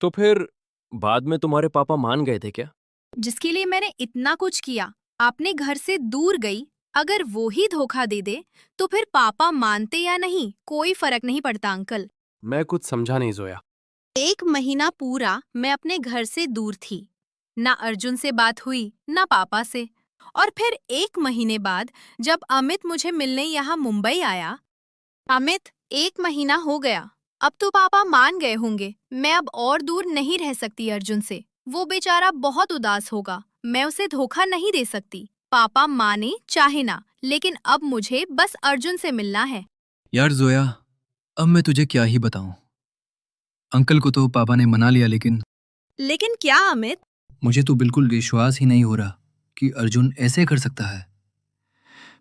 तो फिर बाद में तुम्हारे पापा मान गए थे क्या? जिसके लिए मैंने इतना कुछ किया, आपने घर से दूर गई, अगर वो ही धोखा दे दे तो फिर पापा मानते या नहीं कोई फर्क नहीं पड़ता अंकल। मैं कुछ समझा नहीं जोया। 1 महीना पूरा मैं अपने घर से दूर थी। ना अर्जुन से बात हुई ना पापा से। और फिर 1 महीने बाद जब अमित मुझे मिलने यहाँ मुंबई आया। अमित, 1 महीना हो गया। अब तो पापा मान गए होंगे, मैं अब और दूर नहीं रह सकती अर्जुन से। वो बेचारा बहुत उदास होगा, मैं उसे धोखा नहीं दे सकती। पापा माने चाहे ना, लेकिन अब मुझे बस अर्जुन से मिलना है। यार जोया, अब मैं तुझे क्या ही बताऊं। अंकल को तो पापा ने मना लिया, लेकिन लेकिन क्या अमित? मुझे तो बिल्कुल विश्वास ही नहीं हो रहा कि अर्जुन ऐसे कर सकता है।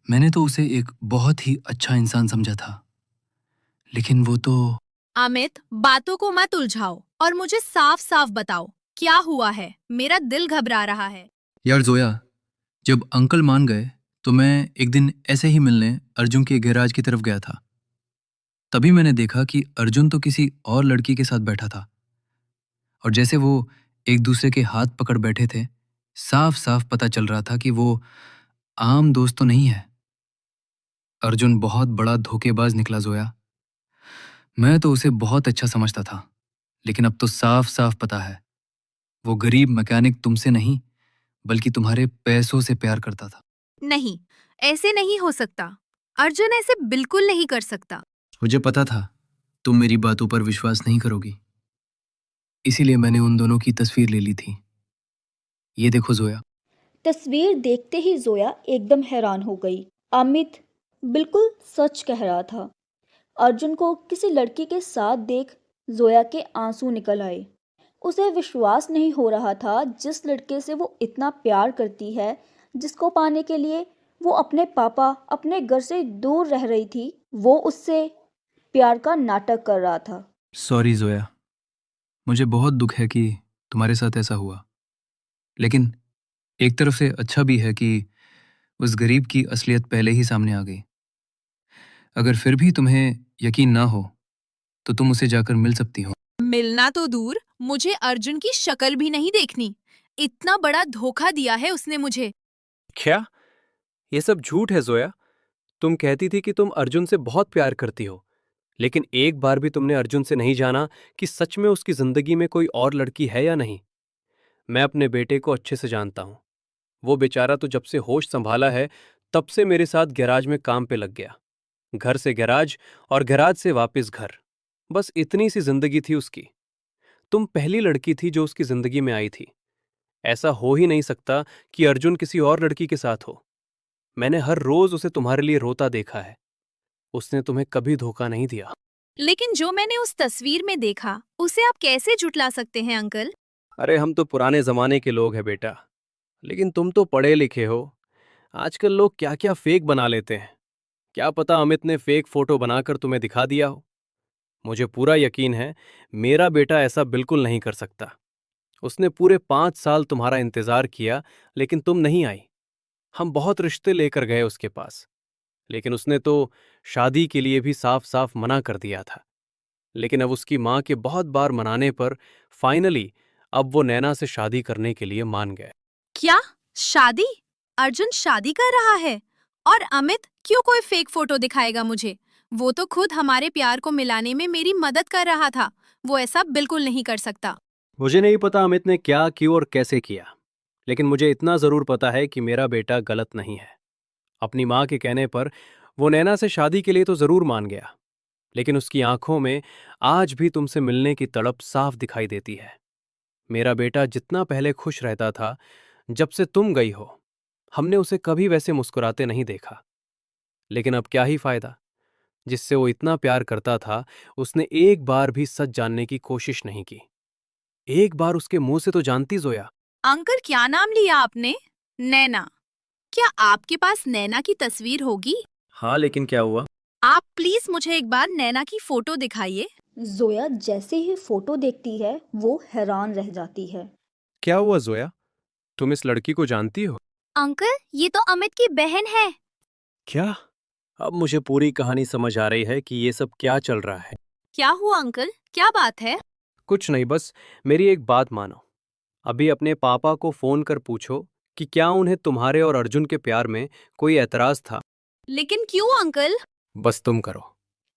मैंने तो उसे एक बहुत ही अच्छा इंसान समझा था, लेकिन वो तो। अमित, बातों को मत उलझाओ और मुझे साफ साफ बताओ क्या हुआ है। मेरा दिल घबरा रहा है। यार जोया, जब अंकल मान गए तो मैं एक दिन ऐसे ही मिलने अर्जुन के गैराज की तरफ गया था। तभी मैंने देखा कि अर्जुन तो किसी और लड़की के साथ बैठा था, और जैसे वो एक दूसरे के हाथ पकड़ बैठे थे, साफ साफ पता चल रहा था कि वो आम दोस्त तो नहीं है। अर्जुन बहुत बड़ा धोखेबाज निकला जोया। मैं तो उसे बहुत अच्छा समझता था, लेकिन अब तो साफ साफ पता है, वो गरीब मैकेनिक तुमसे नहीं बल्कि तुम्हारे पैसों से प्यार करता था। नहीं, ऐसे नहीं हो सकता। अर्जुन ऐसे बिल्कुल नहीं कर सकता। मुझे पता था तुम मेरी बातों पर विश्वास नहीं करोगी, इसीलिए मैंने उन दोनों की तस्वीर ले ली थी। ये देखो जोया। तस्वीर देखते ही जोया एकदम हैरान हो गई। अमित बिल्कुल सच कह रहा था। अर्जुन को किसी लड़की के साथ देख जोया के आंसू निकल आए। उसे विश्वास नहीं हो रहा था, जिस लड़के से वो इतना प्यार करती है, जिसको पाने के लिए वो अपने पापा अपने घर से दूर रह रही थी, वो उससे प्यार का नाटक कर रहा था। सॉरी जोया, मुझे बहुत दुख है कि तुम्हारे साथ ऐसा हुआ, लेकिन एक तरफ से अच्छा भी है कि उस गरीब की असलियत पहले ही सामने आ गई। अगर फिर भी तुम्हें यकीन ना हो तो तुम उसे जाकर मिल सकती हो। मिलना तो दूर, मुझे अर्जुन की शक्ल भी नहीं देखनी। इतना बड़ा धोखा दिया है उसने मुझे। क्या? ये सब झूठ है जोया। तुम कहती थी कि तुम अर्जुन से बहुत प्यार करती हो, लेकिन एक बार भी तुमने अर्जुन से नहीं जाना कि सच में उसकी जिंदगी में कोई और लड़की है या नहीं। मैं अपने बेटे को अच्छे से जानता हूं। वो बेचारा तो जब से होश संभाला है, तब से मेरे साथ गैराज में काम पे लग गया। घर से गैराज और गैराज से वापस घर, बस इतनी सी जिंदगी थी उसकी। तुम पहली लड़की थी जो उसकी जिंदगी में आई थी। ऐसा हो ही नहीं सकता कि अर्जुन किसी और लड़की के साथ हो। मैंने हर रोज उसे तुम्हारे लिए रोता देखा है। उसने तुम्हें कभी धोखा नहीं दिया। लेकिन जो मैंने उस तस्वीर में देखा, उसे आप कैसे झुठला सकते हैं अंकल? अरे हम तो पुराने जमाने के लोग हैं बेटा, लेकिन तुम तो पढ़े लिखे हो। आजकल लोग क्या क्या फेक बना लेते हैं। क्या पता अमित ने फेक फोटो बनाकर तुम्हें दिखा दिया हो। मुझे पूरा यकीन है मेरा बेटा ऐसा बिल्कुल नहीं कर सकता। उसने पूरे 5 साल तुम्हारा इंतजार किया, लेकिन तुम नहीं आई। हम बहुत रिश्ते लेकर गए उसके पास, लेकिन उसने तो शादी के लिए भी साफ साफ मना कर दिया था। लेकिन अब उसकी माँ के बहुत बार मनाने पर फाइनली अब वो नैना से शादी करने के लिए मान गए। क्या? शादी? अर्जुन शादी कर रहा है? और अमित क्यों कोई फेक फोटो दिखाएगा मुझे? वो तो खुद हमारे प्यार को मिलाने में मेरी मदद कर रहा था। वो ऐसा बिल्कुल नहीं कर सकता। मुझे नहीं पता अमित ने क्या क्यों और कैसे किया, लेकिन मुझे इतना जरूर पता है कि मेरा बेटा गलत नहीं है। अपनी माँ के कहने पर वो नैना से शादी के लिए तो जरूर मान गया, लेकिन उसकी आंखों में आज भी तुमसे मिलने की तड़प साफ दिखाई देती है। मेरा बेटा जितना पहले खुश रहता था, जब से तुम गई हो हमने उसे कभी वैसे मुस्कुराते नहीं देखा। लेकिन अब क्या ही फायदा, जिससे वो इतना प्यार करता था उसने एक बार भी सच जानने की कोशिश नहीं की। एक बार उसके मुंह से तो जानती जोया। अंकल, क्या नाम लिया आपने? नैना? क्या आपके पास नैना की तस्वीर होगी? हाँ, लेकिन क्या हुआ? आप प्लीज मुझे एक बार नैना की फोटो दिखाइए। जोया जैसे ही फोटो देखती है, वो हैरान रह जाती है। क्या हुआ जोया? तुम इस लड़की को जानती हो? अंकल, ये तो अमित की बहन है। क्या? अब मुझे पूरी कहानी समझ आ रही है कि ये सब क्या चल रहा है। क्या हुआ अंकल, क्या बात है? कुछ नहीं, बस मेरी एक बात मानो। अभी अपने पापा को फोन कर पूछो कि क्या उन्हें तुम्हारे और अर्जुन के प्यार में कोई एतराज था। लेकिन क्यों अंकल? बस तुम करो।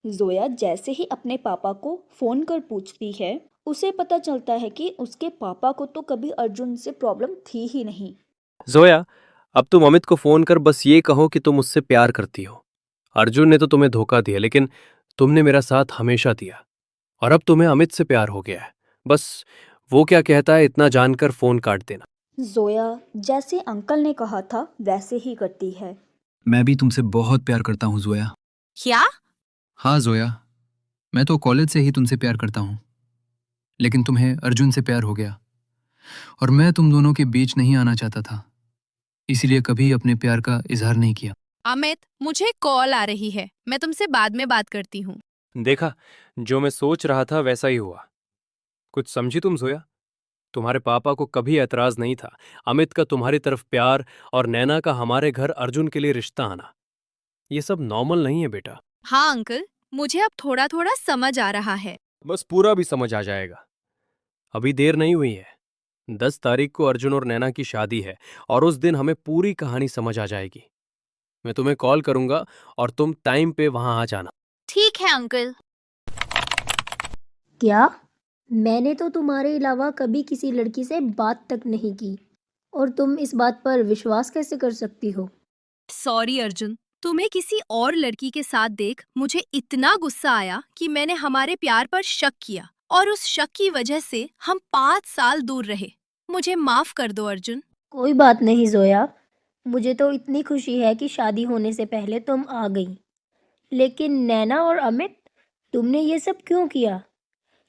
जोया जैसे ही अपने पापा को फोन कर पूछती है, उसे पता चलता है कि उसके पापा को तो कभी अर्जुन से प्रॉब्लम थी ही नहीं। जोया, अब तुम अमित को फोन कर बस ये कहो कि तुम उससे प्यार करती हो। अर्जुन ने तो तुम्हें धोखा दिया, लेकिन तुमने मेरा साथ हमेशा दिया, और अब तुम्हें अमित से प्यार हो गया है। बस वो क्या कहता है इतना जानकर फोन काट देना। जोया जैसे अंकल ने कहा था वैसे ही करती है। मैं भी तुमसे बहुत प्यार करता हूँ जोया। क्या? हाँ जोया, मैं तो कॉलेज से ही तुमसे प्यार करता हूँ, लेकिन तुम्हें अर्जुन से प्यार हो गया और मैं तुम दोनों के बीच नहीं आना चाहता था, इसीलिए कभी अपने प्यार का इजहार नहीं किया। अमित, मुझे कॉल आ रही है, मैं तुमसे बाद में बात करती हूँ। देखा, जो मैं सोच रहा था वैसा ही हुआ। कुछ समझी तुम जोया? तुम्हारे पापा को कभी ऐतराज नहीं था अमित का तुम्हारी तरफ प्यार और नैना का हमारे घर अर्जुन के लिए रिश्ता आना। ये सब नॉर्मल नहीं है बेटा। हाँ अंकल, मुझे अब थोड़ा थोड़ा समझ आ रहा है। बस पूरा भी समझ आ जाएगा। अभी देर नहीं हुई है। 10 तारीख को अर्जुन और नैना की शादी है, और उस दिन हमें पूरी कहानी समझ आ जाएगी। मैं तुम्हें कॉल करूंगा और तुम टाइम पे वहां आ जाना। ठीक है अंकल। क्या? मैंने तो तुम्हारे अलावा कभी किसी लड़की से बात तक नहीं की, और तुम इस बात पर विश्वास कैसे कर सकती हो? सॉरी अर्जुन, तुम्हें किसी और लड़की के साथ देख मुझे इतना गुस्सा आया कि मैंने हमारे प्यार पर शक किया, और उस शक की वजह से हम 5 साल दूर रहे। मुझे माफ कर दो अर्जुन। कोई बात नहीं जोया, मुझे तो इतनी खुशी है कि शादी होने से पहले तुम आ गई। लेकिन नैना और अमित, तुमने ये सब क्यों किया?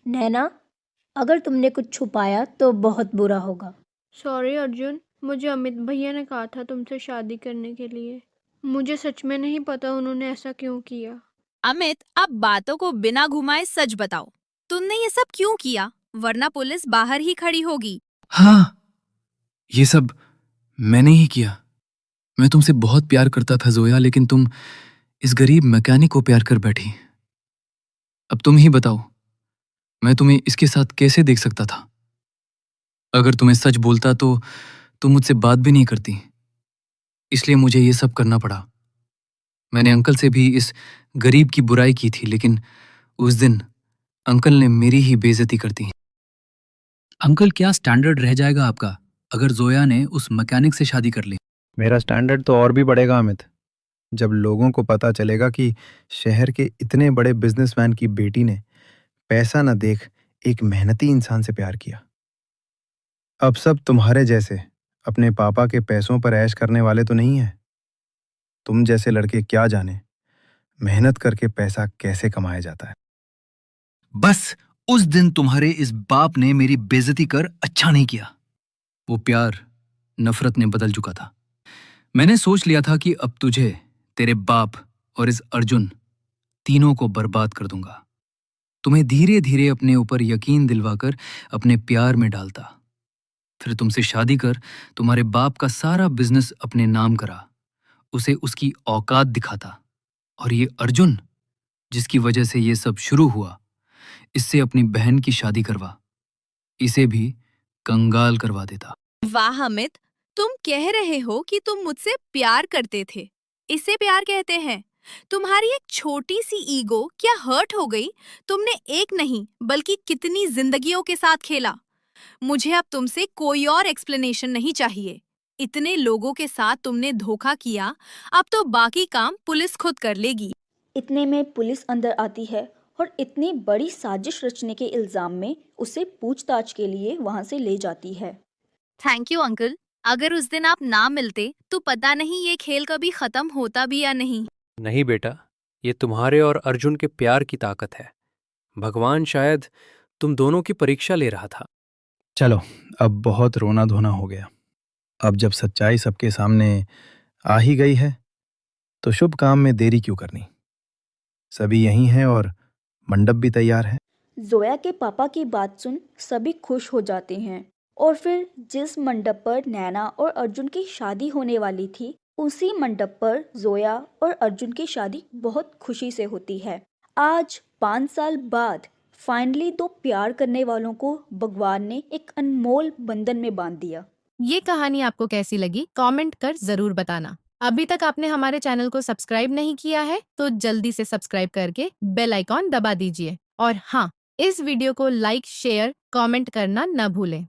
नैना, अगर तुमने कुछ छुपाया तो बहुत बुरा होगा। सॉरी अर्जुन, मुझे अमित भैया ने कहा था तुमसे शादी करने के लिए। मुझे सच में नहीं पता उन्होंने ऐसा क्यों किया। अमित, अब बातों को बिना घुमाए सच बताओ, तुमने ये सब क्यों किया? वरना पुलिस बाहर ही खड़ी होगी। हाँ, ये सब मैंने ही किया। मैं तुमसे बहुत प्यार करता था जोया, लेकिन तुम इस गरीब मैकेनिक को प्यार कर बैठी। अब तुम ही बताओ, मैं तुम्हें इसके साथ कैसे देख सकता था? अगर तुम्हें सच बोलता तो तुम मुझसे बात भी नहीं करती, इसलिए मुझे ये सब करना पड़ा। मैंने अंकल से भी इस गरीब की बुराई की थी, लेकिन उस दिन अंकल ने मेरी ही बेइज्जती कर दी। अंकल, क्या स्टैंडर्ड रह जाएगा आपका अगर जोया ने उस मैकेनिक से शादी कर ली? मेरा स्टैंडर्ड तो और भी बढ़ेगा अमित, जब लोगों को पता चलेगा कि शहर के इतने बड़े बिजनेसमैन की बेटी ने पैसा न देख एक मेहनती इंसान से प्यार किया। अब सब तुम्हारे जैसे अपने पापा के पैसों पर ऐश करने वाले तो नहीं हैं। तुम जैसे लड़के क्या जाने मेहनत करके पैसा कैसे कमाया जाता है। बस उस दिन तुम्हारे इस बाप ने मेरी बेइज्जती कर अच्छा नहीं किया। वो प्यार नफरत ने बदल चुका था। मैंने सोच लिया था कि अब तुझे, तेरे बाप और इस अर्जुन, तीनों को बर्बाद कर दूंगा। तुम्हें धीरे धीरे अपने ऊपर यकीन दिलवाकर अपने प्यार में डालता, फिर तुमसे शादी कर तुम्हारे बाप का सारा बिजनेस अपने नाम करा, उसे उसकी औकात दिखाता, और ये अर्जुन जिसकी वजह से ये सब शुरू हुआ, इससे अपनी बहन की शादी करवा, इसे भी कंगाल करवा देता। वाह अमित, तुम कह रहे हो कि तुम मुझसे प्यार करते थे। इसे प्यार कहते हैं? तुम्हारी एक छोटी सी ईगो क्या हर्ट हो गई? तुमने एक नहीं बल्कि कितनी जिंदगियों के साथ खेला। मुझे अब तुमसे कोई और एक्सप्लेनेशन नहीं चाहिए। इतने लोगों के साथ तुमने धोखा किया, अब तो बाकी काम पुलिस खुद कर लेगी। इतने में पुलिस अंदर आती है और इतनी बड़ी साजिश रचने के इल्जाम में उसे पूछताछ के लिए वहां से ले जाती है। थैंक यू अंकल, अगर उस दिन आप ना मिलते तो पता नहीं ये खेल कभी खत्म होता भी या नहीं। नहीं बेटा, ये तुम्हारे और अर्जुन के प्यार की ताकत है। भगवान शायद तुम दोनों की परीक्षा ले रहा था। चलो, अब बहुत रोना धोना हो गया। अब जब सच्चाई सबके सामने आ ही गई है तो शुभ काम में देरी क्यों करनी। सभी यहीं हैं और मंडप भी तैयार है। जोया के पापा की बात सुन सभी खुश हो जाते हैं, और फिर जिस मंडप पर नैना और अर्जुन की शादी होने वाली थी, उसी मंडप पर जोया और अर्जुन की शादी बहुत खुशी से होती है। आज 5 साल बाद फाइनली दो प्यार करने वालों को भगवान ने एक अनमोल बंधन में बांध दिया। ये कहानी आपको कैसी लगी कमेंट कर जरूर बताना। अभी तक आपने हमारे चैनल को सब्सक्राइब नहीं किया है तो जल्दी से सब्सक्राइब करके बेल आइकॉन दबा दीजिए और हाँ, इस वीडियो को लाइक शेयर कमेंट करना न भूलें।